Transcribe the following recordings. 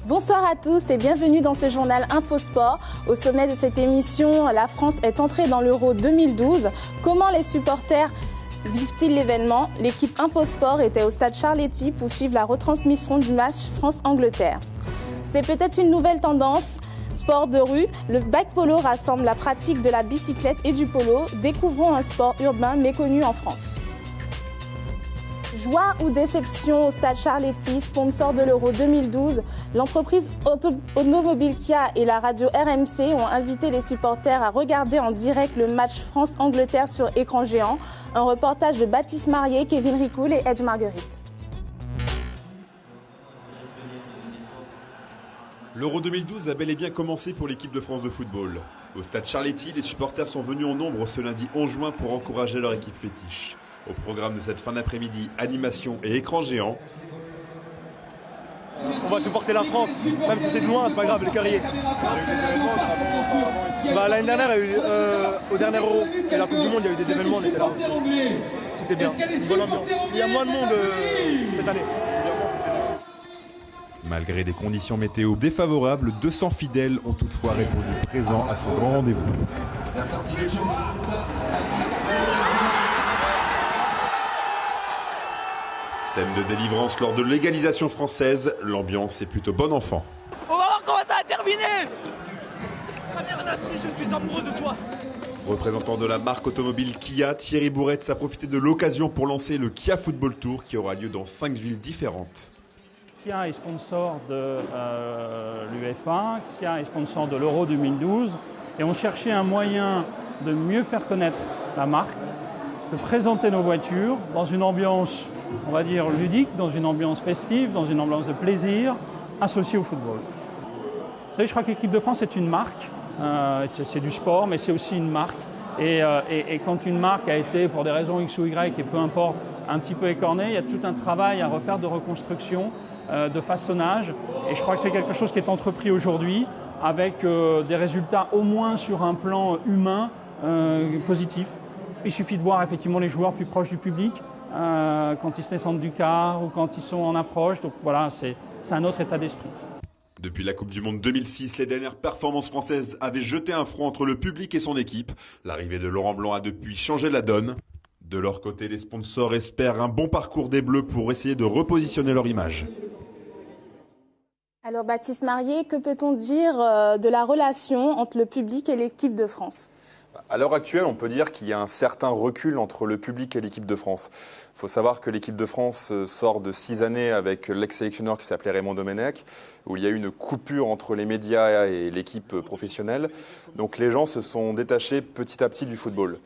Bonsoir à tous et bienvenue dans ce journal Infosport. Au sommet de cette émission, la France est entrée dans l'Euro 2012. Comment les supporters vivent-ils l'événement? L'équipe Infosport était au stade Charletti pour suivre la retransmission du match France-Angleterre. C'est peut-être une nouvelle tendance. Sport de rue, le bac polo rassemble la pratique de la bicyclette et du polo. Découvrons un sport urbain méconnu en France. Joie ou déception au stade Charletti, sponsor de l'Euro 2012, l'entreprise automobile Kia et la radio RMC ont invité les supporters à regarder en direct le match France-Angleterre sur écran géant. Un reportage de Baptiste Marier, Kevin Ricoul et Edge Marguerite. L'Euro 2012 a bel et bien commencé pour l'équipe de France de football. Au stade Charletti, les supporters sont venus en nombre ce lundi 11 juin pour encourager leur équipe fétiche. Au programme de cette fin d'après-midi, animation et écran géant. On va supporter la France, même si c'est de loin, c'est pas grave, les carriers. L'année dernière, au dernier Euro et la Coupe du Monde, il y a eu des événements, on était là. C'était bien, une bonne ambiance. Il y a moins de monde cette année. Malgré des conditions météo défavorables, 200 fidèles ont toutefois répondu présents à ce grand rendez-vous. Scène de délivrance lors de l'égalisation française, l'ambiance est plutôt bon enfant. On va voir comment ça va terminer. Samir Nasri, je suis amoureux de toi. Représentant de la marque automobile Kia, Thierry Bourretz a profité de l'occasion pour lancer le Kia Football Tour qui aura lieu dans 5 villes différentes. Kia est sponsor de l'UEFA, Kia est sponsor de l'Euro 2012 et on cherchait un moyen de mieux faire connaître la marque, de présenter nos voitures dans une ambiance, on va dire, ludique, dans une ambiance festive, dans une ambiance de plaisir, associée au football. Vous savez, je crois que l'équipe de France est une marque, c'est du sport, mais c'est aussi une marque. Et quand une marque a été, pour des raisons X ou Y, et peu importe, un petit peu écornée, il y a tout un travail à refaire de reconstruction, de façonnage. Et je crois que c'est quelque chose qui est entrepris aujourd'hui, avec des résultats au moins sur un plan humain positif. Il suffit de voir effectivement les joueurs plus proches du public, quand ils se descendent du car ou quand ils sont en approche. Donc voilà, c'est un autre état d'esprit. Depuis la Coupe du Monde 2006, les dernières performances françaises avaient jeté un front entre le public et son équipe. L'arrivée de Laurent Blanc a depuis changé la donne. De leur côté, les sponsors espèrent un bon parcours des Bleus pour essayer de repositionner leur image. Alors Baptiste Marier, que peut-on dire de la relation entre le public et l'équipe de France ? À l'heure actuelle, on peut dire qu'il y a un certain recul entre le public et l'équipe de France. Il faut savoir que l'équipe de France sort de 6 années avec l'ex-sélectionneur qui s'appelait Raymond Domenech, où il y a eu une coupure entre les médias et l'équipe professionnelle. Donc les gens se sont détachés petit à petit du football.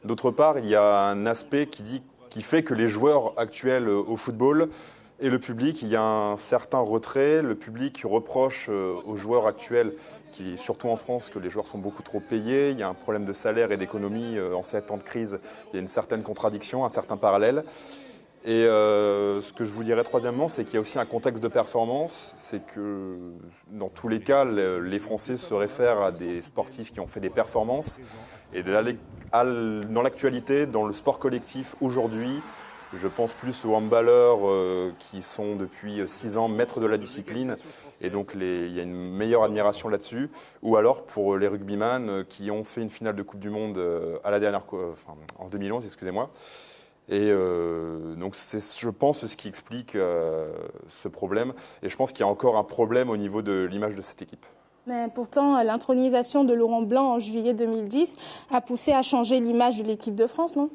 D'autre part, il y a un aspect qui fait que les joueurs actuels au football et le public, il y a un certain retrait. Le public reproche aux joueurs actuels, surtout en France, que les joueurs sont beaucoup trop payés. Il y a un problème de salaire et d'économie. En ces temps de crise, il y a une certaine contradiction, un certain parallèle. Et ce que je vous dirais troisièmement, c'est qu'il y a aussi un contexte de performance. C'est que dans tous les cas, les Français se réfèrent à des sportifs qui ont fait des performances. Et dans l'actualité, dans le sport collectif aujourd'hui, je pense plus aux handballeurs qui sont depuis 6 ans maîtres de la discipline. Et donc il y a une meilleure admiration là-dessus. Ou alors pour les rugbyman qui ont fait une finale de Coupe du Monde en 2011, excusez-moi. Et donc c'est, je pense, ce qui explique ce problème. Et je pense qu'il y a encore un problème au niveau de l'image de cette équipe. Mais pourtant, l'intronisation de Laurent Blanc en juillet 2010 a poussé à changer l'image de l'équipe de France, non ?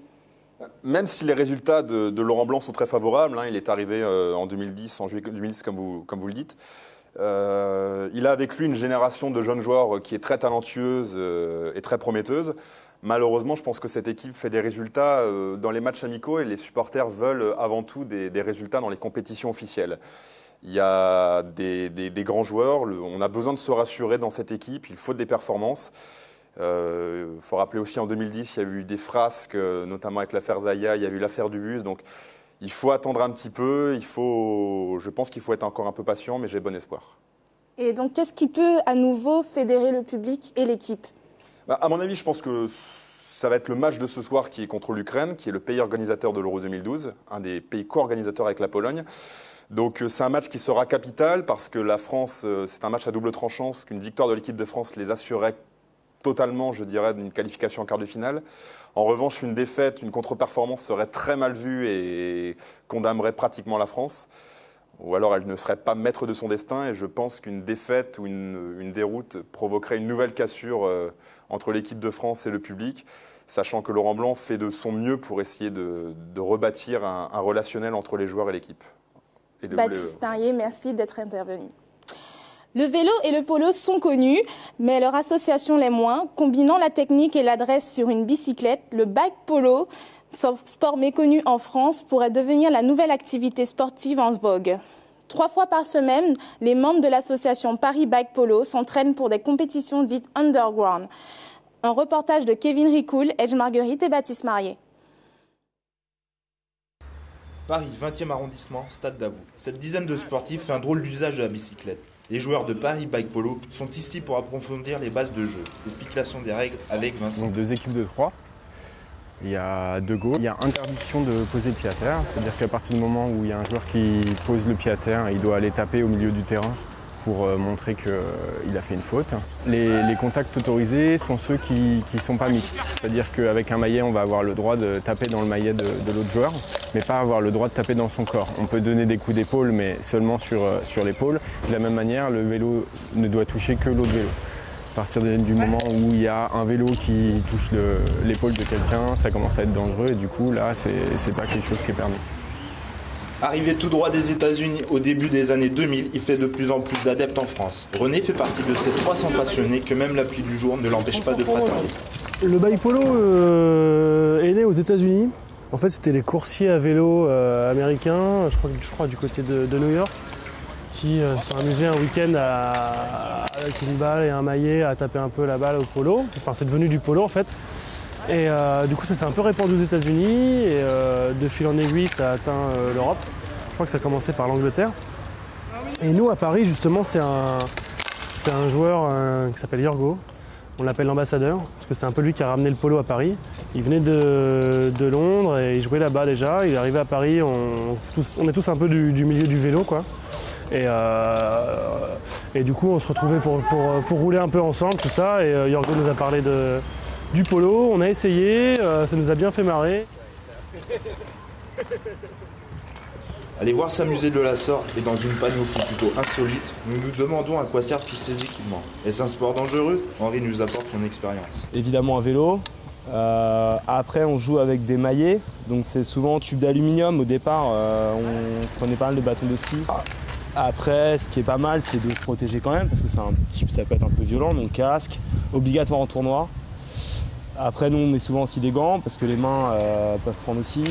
Même si les résultats de Laurent Blanc sont très favorables, il est arrivé en 2010, en juillet 2010, comme vous le dites. Il a avec lui une génération de jeunes joueurs qui est très talentueuse et très prometteuse. Malheureusement, je pense que cette équipe fait des résultats dans les matchs amicaux et les supporters veulent avant tout des résultats dans les compétitions officielles. Il y a des grands joueurs, on a besoin de se rassurer dans cette équipe, il faut des performances. Il faut rappeler aussi en 2010, il y a eu des frasques, notamment avec l'affaire Zaya, il y a eu l'affaire du bus. Donc il faut attendre un petit peu, je pense qu'il faut être encore un peu patient, mais j'ai bon espoir. Et donc qu'est-ce qui peut à nouveau fédérer le public et l'équipe ? À mon avis, je pense que ça va être le match de ce soir qui est contre l'Ukraine, qui est le pays organisateur de l'Euro 2012, un des pays co-organisateurs avec la Pologne. Donc c'est un match qui sera capital parce que la France, c'est un match à double tranchant, parce qu'une victoire de l'équipe de France les assurerait totalement, je dirais, d'une qualification en quart de finale. En revanche, une défaite, une contre-performance serait très mal vue et condamnerait pratiquement la France. Ou alors elle ne serait pas maître de son destin, et je pense qu'une défaite ou une déroute provoquerait une nouvelle cassure entre l'équipe de France et le public, sachant que Laurent Blanc fait de son mieux pour essayer de rebâtir un relationnel entre les joueurs et l'équipe. Baptiste Marié, merci d'être intervenu. Le vélo et le polo sont connus, mais leur association l'est moins. Combinant la technique et l'adresse sur une bicyclette, le bike polo, sport méconnu en France, pourrait devenir la nouvelle activité sportive en vogue. 3 fois par semaine, les membres de l'association Paris Bike Polo s'entraînent pour des compétitions dites underground. Un reportage de Kevin Ricoul, Edge Marguerite et Baptiste Marié. Paris, 20e arrondissement, Stade d'Avoue. Cette dizaine de sportifs fait un drôle d'usage de la bicyclette. Les joueurs de Paris Bike Polo sont ici pour approfondir les bases de jeu. Explication des règles avec Vincent. Donc 2 équipes de 3. Il y a 2 go. Il y a interdiction de poser le pied à terre, c'est-à-dire qu'à partir du moment où il y a un joueur qui pose le pied à terre, il doit aller taper au milieu du terrain pour montrer qu'il a fait une faute. Les contacts autorisés sont ceux qui ne sont pas mixtes, c'est-à-dire qu'avec un maillet, on va avoir le droit de taper dans le maillet de l'autre joueur, mais pas avoir le droit de taper dans son corps. On peut donner des coups d'épaule, mais seulement sur l'épaule. De la même manière, le vélo ne doit toucher que l'autre vélo. À partir du moment où il y a un vélo qui touche l'épaule de quelqu'un, ça commence à être dangereux et du coup, là, c'est pas quelque chose qui est permis. Arrivé tout droit des États-Unis au début des années 2000, il fait de plus en plus d'adeptes en France. René fait partie de ces 300 passionnés que même la pluie du jour ne l'empêche pas de pratiquer. Le bike polo est né aux États-Unis. En fait, c'était les coursiers à vélo américains, je crois du côté de New York, qui sont amusés un week-end avec une balle et un maillet à taper un peu la balle au polo. Enfin, c'est devenu du polo en fait. Et du coup, ça s'est un peu répandu aux États-Unis et de fil en aiguille, ça a atteint l'Europe. Je crois que ça a commencé par l'Angleterre. Et nous, à Paris, justement, c'est un joueur qui s'appelle Yorgo. On l'appelle l'ambassadeur, parce que c'est un peu lui qui a ramené le polo à Paris. Il venait de Londres et il jouait là-bas déjà. Il est arrivé à Paris, on est tous un peu du milieu du vélo, quoi. Et du coup, on se retrouvait pour rouler un peu ensemble, tout ça. Et Yorgo nous a parlé du polo, on a essayé, ça nous a bien fait marrer. Aller voir s'amuser de la sorte et dans une panoplie plutôt insolite, nous nous demandons à quoi servent tous ces équipements. Est-ce un sport dangereux? Henri nous apporte son expérience. Évidemment un vélo. Après on joue avec des maillets, donc c'est souvent tube d'aluminium. Au départ on prenait pas mal de bâtons de ski. Après ce qui est pas mal c'est de se protéger quand même parce que ça peut être un peu violent, donc casque, obligatoire en tournoi. Après, nous, on met souvent aussi des gants parce que les mains peuvent prendre aussi.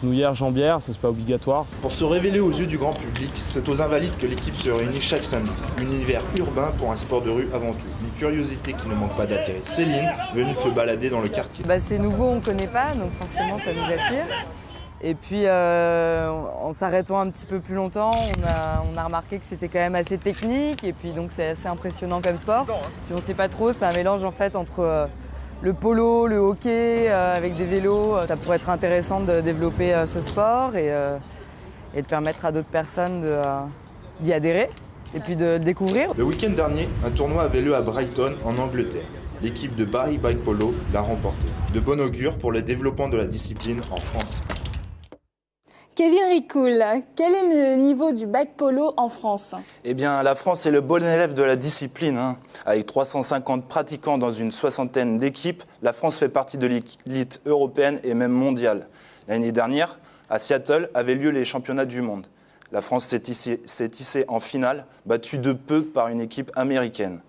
Genouillère, jambière, ça c'est pas obligatoire. Pour se révéler aux yeux du grand public, c'est aux Invalides que l'équipe se réunit chaque samedi. Un univers urbain pour un sport de rue avant tout. Une curiosité qui ne manque pas d'attirer Céline, venue se balader dans le quartier. C'est nouveau, on ne connaît pas, donc forcément ça nous attire. Et puis en s'arrêtant un petit peu plus longtemps, on a remarqué que c'était quand même assez technique et puis donc c'est assez impressionnant comme sport. Puis on ne sait pas trop, c'est un mélange en fait entre le polo, le hockey, avec des vélos. Ça pourrait être intéressant de développer ce sport et de permettre à d'autres personnes d'y adhérer et puis de le découvrir. Le week-end dernier, un tournoi avait lieu à Brighton, en Angleterre. L'équipe de Paris Bike Polo l'a remporté. De bon augure pour le développement de la discipline en France. Kevin Ricoul, quel est le niveau du bike polo en France? Eh bien, la France est le bon élève de la discipline. Avec 350 pratiquants dans une soixantaine d'équipes, la France fait partie de l'élite européenne et même mondiale. L'année dernière, à Seattle, avaient lieu les championnats du monde. La France s'est hissée en finale, battue de peu par une équipe américaine.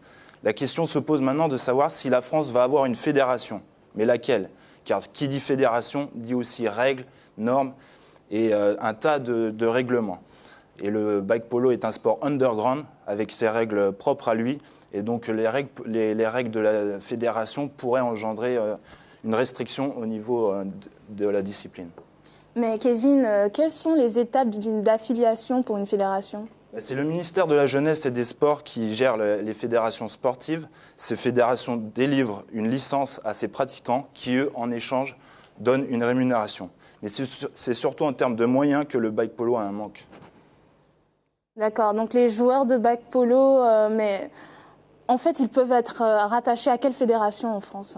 La question se pose maintenant de savoir si la France va avoir une fédération. Mais laquelle? Car qui dit fédération dit aussi règles, normes, et un tas de règlements. Et le bike polo est un sport underground avec ses règles propres à lui. Et donc les règles de la fédération pourraient engendrer une restriction au niveau de la discipline. Mais Kevin, quelles sont les étapes d'affiliation pour une fédération? C'est le ministère de la Jeunesse et des Sports qui gère les fédérations sportives. Ces fédérations délivrent une licence à ses pratiquants qui, eux, en échange, donnent une rémunération. Mais c'est surtout en termes de moyens que le bike polo a un manque. D'accord, donc les joueurs de bike polo, mais en fait, ils peuvent être rattachés à quelle fédération en France?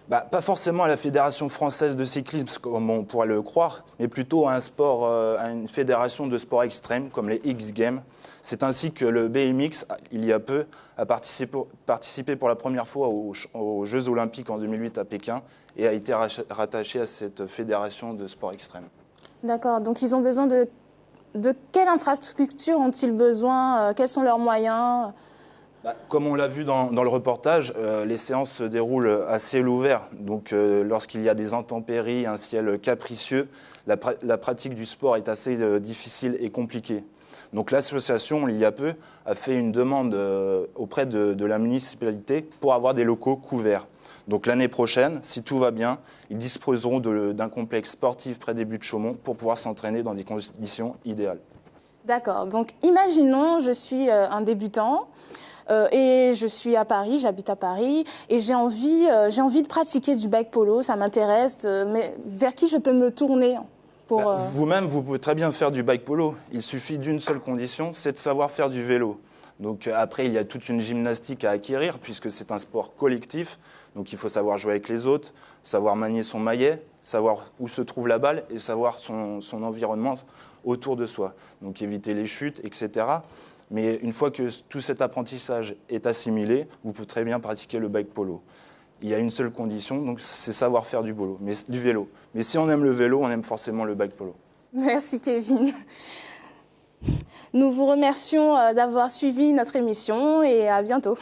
Pas forcément à la Fédération française de cyclisme, comme on pourrait le croire, mais plutôt à à une fédération de sport extrême, comme les X Games. C'est ainsi que le BMX, il y a peu, a participé pour la première fois aux Jeux Olympiques en 2008 à Pékin et a été rattaché à cette fédération de sport extrême. D'accord, donc ils ont besoin de quelle infrastructure ont-ils besoin? Quels sont leurs moyens? Comme on l'a vu dans le reportage, les séances se déroulent à ciel ouvert. Donc lorsqu'il y a des intempéries, un ciel capricieux, la pratique du sport est assez difficile et compliquée. Donc l'association, il y a peu, a fait une demande auprès de la municipalité pour avoir des locaux couverts. Donc l'année prochaine, si tout va bien, ils disposeront d'un complexe sportif près des buttes de Chaumont pour pouvoir s'entraîner dans des conditions idéales. D'accord, donc imaginons, je suis un débutant. Et je suis à Paris, j'habite à Paris, et j'ai envie de pratiquer du bike polo, ça m'intéresse, mais vers qui je peux me tourner pour... Vous-même, vous pouvez très bien faire du bike polo. Il suffit d'une seule condition, c'est de savoir faire du vélo. Donc après, il y a toute une gymnastique à acquérir, puisque c'est un sport collectif. Donc il faut savoir jouer avec les autres, savoir manier son maillet, savoir où se trouve la balle et savoir son environnement autour de soi. Donc éviter les chutes, etc. Mais une fois que tout cet apprentissage est assimilé, vous pouvez très bien pratiquer le bike polo. Il y a une seule condition, donc c'est savoir faire du vélo. Mais si on aime le vélo, on aime forcément le bike polo. Merci Kevin. Nous vous remercions d'avoir suivi notre émission et à bientôt.